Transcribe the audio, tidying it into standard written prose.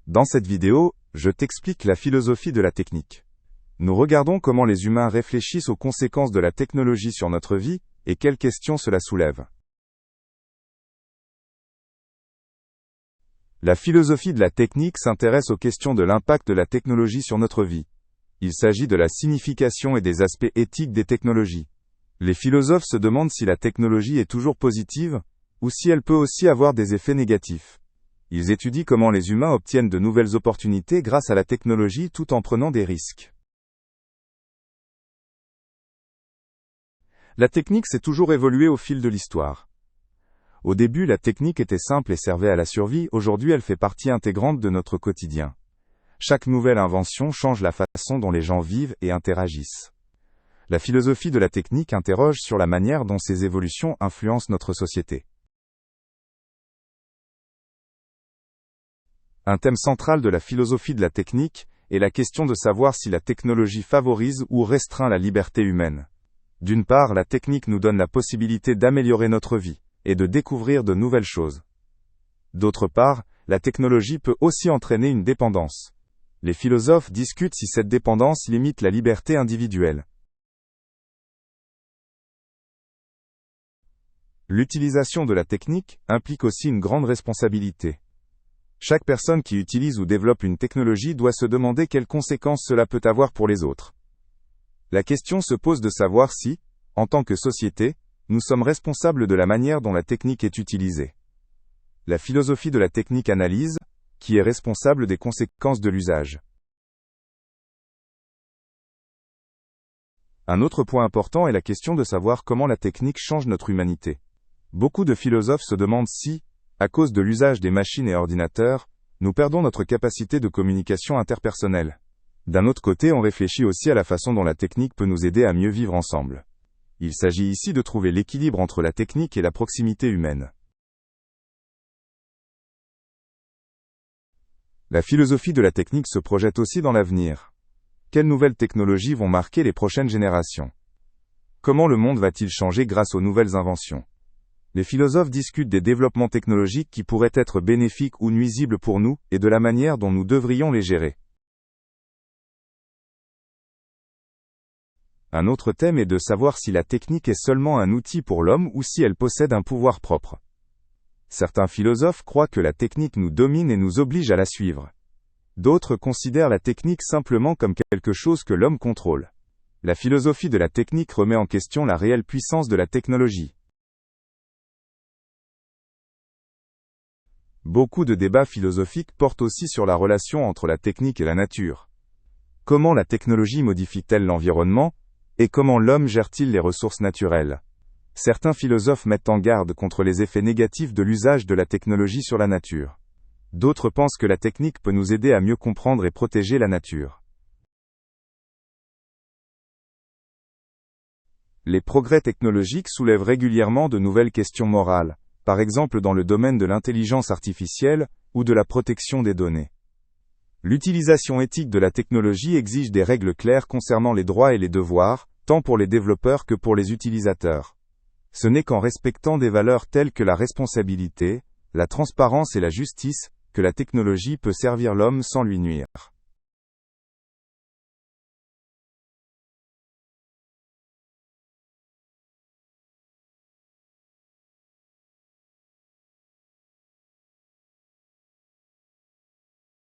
Dans cette vidéo, je t'explique la philosophie de la technique. Nous regardons comment les humains réfléchissent aux conséquences de la technologie sur notre vie et quelles questions cela soulève. La philosophie de la technique s'intéresse aux questions de l'impact de la technologie sur notre vie. Il s'agit de la signification et des aspects éthiques des technologies. Les philosophes se demandent si la technologie est toujours positive, ou si elle peut aussi avoir des effets négatifs. Ils étudient comment les humains obtiennent de nouvelles opportunités grâce à la technologie tout en prenant des risques. La technique s'est toujours évoluée au fil de l'histoire. Au début, la technique était simple et servait à la survie, aujourd'hui elle fait partie intégrante de notre quotidien. Chaque nouvelle invention change la façon dont les gens vivent et interagissent. La philosophie de la technique interroge sur la manière dont ces évolutions influencent notre société. Un thème central de la philosophie de la technique est la question de savoir si la technologie favorise ou restreint la liberté humaine. D'une part, la technique nous donne la possibilité d'améliorer notre vie et de découvrir de nouvelles choses. D'autre part, la technologie peut aussi entraîner une dépendance. Les philosophes discutent si cette dépendance limite la liberté individuelle. L'utilisation de la technique implique aussi une grande responsabilité. Chaque personne qui utilise ou développe une technologie doit se demander quelles conséquences cela peut avoir pour les autres. La question se pose de savoir si, en tant que société, nous sommes responsables de la manière dont la technique est utilisée. La philosophie de la technique analyse qui est responsable des conséquences de l'usage. Un autre point important est la question de savoir comment la technique change notre humanité. Beaucoup de philosophes se demandent si, à cause de l'usage des machines et ordinateurs, nous perdons notre capacité de communication interpersonnelle. D'un autre côté, on réfléchit aussi à la façon dont la technique peut nous aider à mieux vivre ensemble. Il s'agit ici de trouver l'équilibre entre la technique et la proximité humaine. La philosophie de la technique se projette aussi dans l'avenir. Quelles nouvelles technologies vont marquer les prochaines générations? Comment le monde va-t-il changer grâce aux nouvelles inventions? Les philosophes discutent des développements technologiques qui pourraient être bénéfiques ou nuisibles pour nous, et de la manière dont nous devrions les gérer. Un autre thème est de savoir si la technique est seulement un outil pour l'homme ou si elle possède un pouvoir propre. Certains philosophes croient que la technique nous domine et nous oblige à la suivre. D'autres considèrent la technique simplement comme quelque chose que l'homme contrôle. La philosophie de la technique remet en question la réelle puissance de la technologie. Beaucoup de débats philosophiques portent aussi sur la relation entre la technique et la nature. Comment la technologie modifie-t-elle l'environnement, et comment l'homme gère-t-il les ressources naturelles? Certains philosophes mettent en garde contre les effets négatifs de l'usage de la technologie sur la nature. D'autres pensent que la technique peut nous aider à mieux comprendre et protéger la nature. Les progrès technologiques soulèvent régulièrement de nouvelles questions morales, par exemple dans le domaine de l'intelligence artificielle ou de la protection des données. L'utilisation éthique de la technologie exige des règles claires concernant les droits et les devoirs, tant pour les développeurs que pour les utilisateurs. Ce n'est qu'en respectant des valeurs telles que la responsabilité, la transparence et la justice, que la technologie peut servir l'homme sans lui nuire.